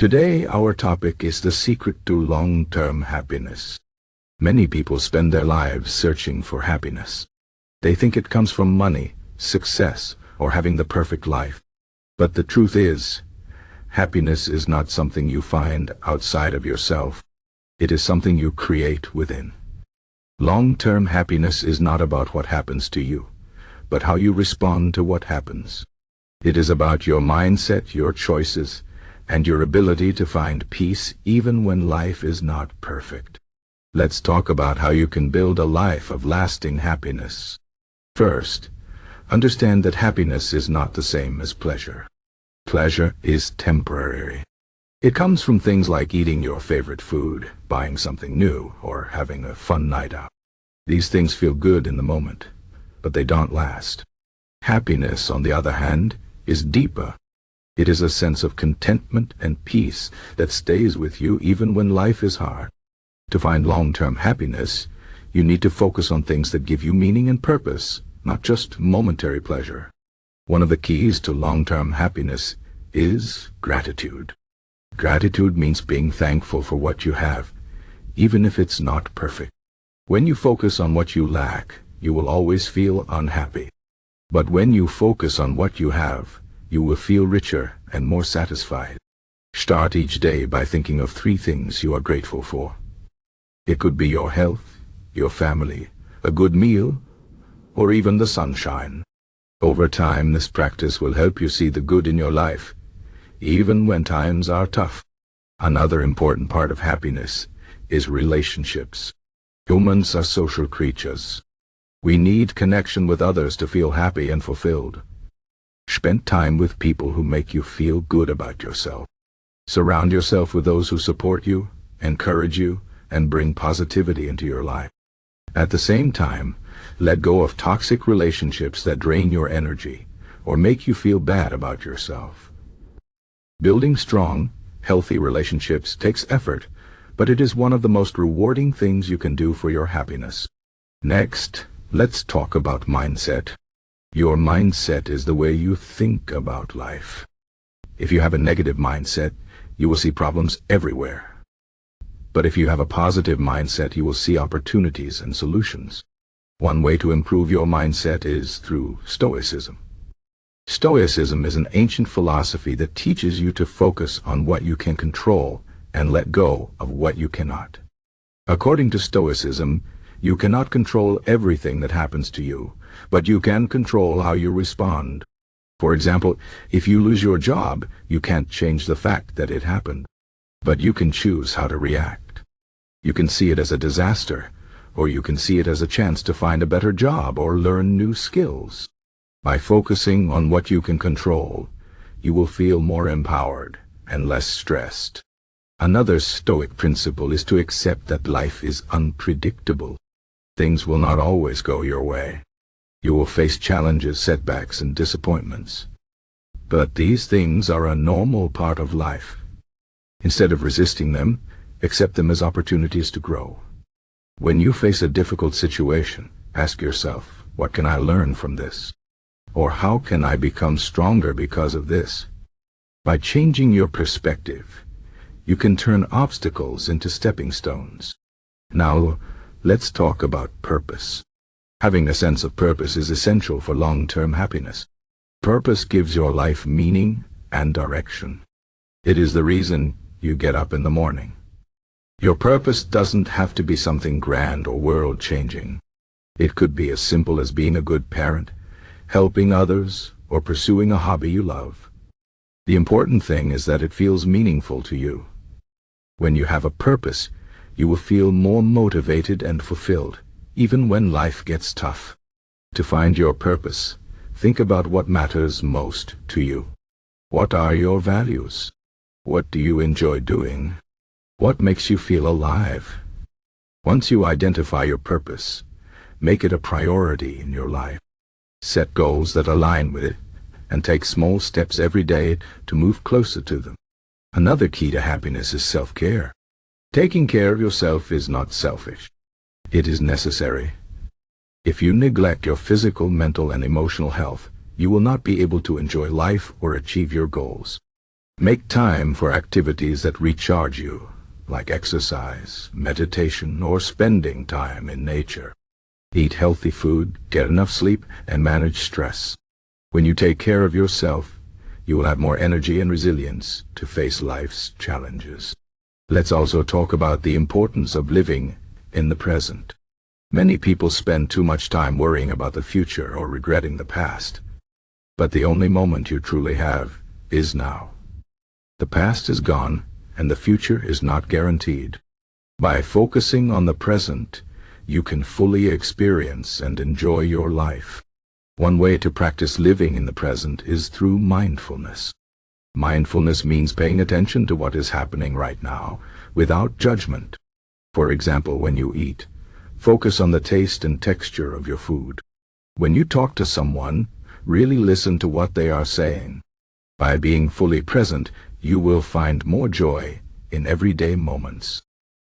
Today, our topic is the secret to long-term happiness. Many people spend their lives searching for happiness. They think it comes from money, success, or having the perfect life. But the truth is, happiness is not something you find outside of yourself. It is something you create within. Long-term happiness is not about what happens to you, but how you respond to what happens. It is about your mindset, your choices, and your ability to find peace even when life is not perfect. Let's talk about how you can build a life of lasting happiness. First, understand that happiness is not the same as pleasure. Pleasure is temporary. It comes from things like eating your favorite food, buying something new, or having a fun night out. These things feel good in the moment, but they don't last. Happiness, on the other hand, is deeper. It is a sense of contentment and peace that stays with you even when life is hard. To find long-term happiness, you need to focus on things that give you meaning and purpose, not just momentary pleasure. One of the keys to long-term happiness is gratitude. Gratitude means being thankful for what you have, even if it's not perfect. When you focus on what you lack, you will always feel unhappy. But when you focus on what you have, you will feel richer and more satisfied. Start each day by thinking of 3 things you are grateful for. It could be your health, your family, a good meal, or even the sunshine. Over time, this practice will help you see the good in your life, even when times are tough. Another important part of happiness is relationships. Humans are social creatures. We need connection with others to feel happy and fulfilled. Spend time with people who make you feel good about yourself. Surround yourself with those who support you, encourage you, and bring positivity into your life. At the same time, let go of toxic relationships that drain your energy or make you feel bad about yourself. Building strong, healthy relationships takes effort, but it is one of the most rewarding things you can do for your happiness. Next, let's talk about mindset. Your mindset is the way you think about life. If you have a negative mindset, you will see problems everywhere. But if you have a positive mindset, you will see opportunities and solutions. One way to improve your mindset is through Stoicism. Stoicism is an ancient philosophy that teaches you to focus on what you can control and let go of what you cannot. According to Stoicism, you cannot control everything that happens to you, but you can control how you respond. For example, if you lose your job, you can't change the fact that it happened, but you can choose how to react. You can see it as a disaster, or you can see it as a chance to find a better job or learn new skills. By focusing on what you can control, you will feel more empowered and less stressed. Another Stoic principle is to accept that life is unpredictable. Things will not always go your way. You will face challenges, setbacks, and disappointments. But these things are a normal part of life. Instead of resisting them, accept them as opportunities to grow. When you face a difficult situation, ask yourself, what can I learn from this? Or how can I become stronger because of this? By changing your perspective, you can turn obstacles into stepping stones. Now, let's talk about purpose. Having a sense of purpose is essential for long-term happiness. Purpose gives your life meaning and direction. It is the reason you get up in the morning. Your purpose doesn't have to be something grand or world-changing. It could be as simple as being a good parent, helping others, or pursuing a hobby you love. The important thing is that it feels meaningful to you. When you have a purpose, you will feel more motivated and fulfilled, even when life gets tough. To find your purpose, think about what matters most to you. What are your values? What do you enjoy doing? What makes you feel alive? Once you identify your purpose, make it a priority in your life. Set goals that align with it, and take small steps every day to move closer to them. Another key to happiness is self-care. Taking care of yourself is not selfish. It is necessary. If you neglect your physical, mental, and emotional health, you will not be able to enjoy life or achieve your goals. Make time for activities that recharge you, like exercise, meditation, or spending time in nature. Eat healthy food, get enough sleep, and manage stress. When you take care of yourself, you will have more energy and resilience to face life's challenges. Let's also talk about the importance of living in the present. Many people spend too much time worrying about the future or regretting the past. But the only moment you truly have is now. The past is gone, and the future is not guaranteed. By focusing on the present, you can fully experience and enjoy your life. One way to practice living in the present is through mindfulness. Mindfulness means paying attention to what is happening right now, without judgment. For example, when you eat, focus on the taste and texture of your food. When you talk to someone, really listen to what they are saying. By being fully present, you will find more joy in everyday moments.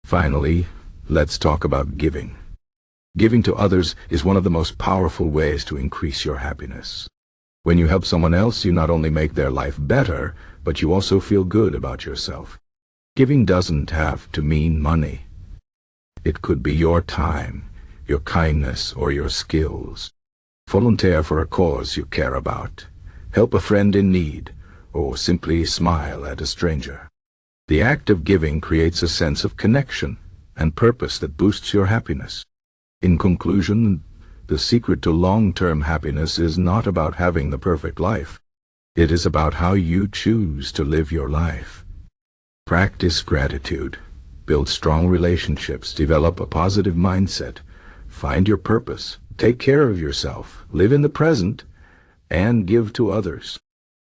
Finally, let's talk about giving. Giving to others is one of the most powerful ways to increase your happiness. When you help someone else, you not only make their life better, but you also feel good about yourself. Giving doesn't have to mean money. It could be your time, your kindness, or your skills. Volunteer for a cause you care about. Help a friend in need, or simply smile at a stranger. The act of giving creates a sense of connection and purpose that boosts your happiness. In conclusion, the secret to long-term happiness is not about having the perfect life. It is about how you choose to live your life. Practice gratitude, build strong relationships, develop a positive mindset, find your purpose, take care of yourself, live in the present, and give to others.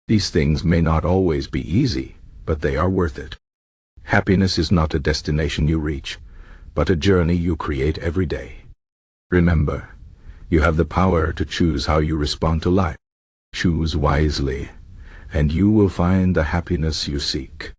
These things may not always be easy, but they are worth it. Happiness is not a destination you reach, but a journey you create every day. Remember, you have the power to choose how you respond to life. Choose wisely, and you will find the happiness you seek.